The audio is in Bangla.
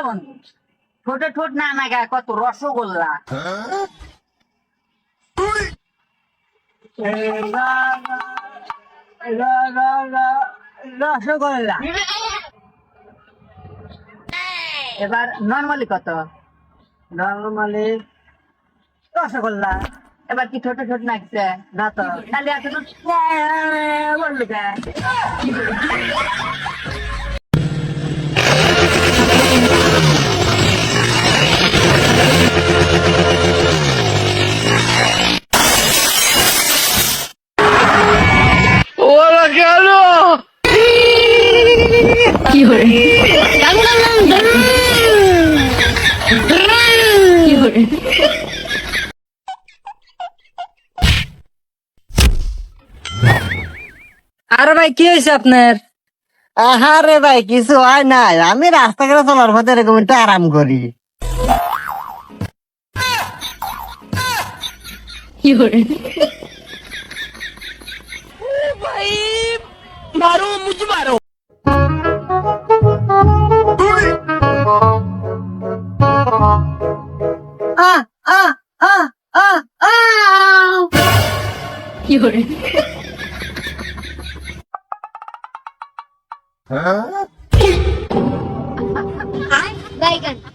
বন্ধু, ঠোঁটে ঠোঁট না নাগা কত রসগোল্লা। রসগোল্লা। এবার নর্মালি কত? নর্মালি রসগোল্লা। এবার কি ঠোঁটে ঠোঁট নাগছে না তো? খালি আছে তো বললি কে? আরে ভাই কি হয়েছে আপনার? আহারে ভাই কিছু হয় নাই, আমি রাস্তাঘাটে চলার পথে এরকম একটু আরাম করি। আহ আহ আহ আহ আহ Bacon.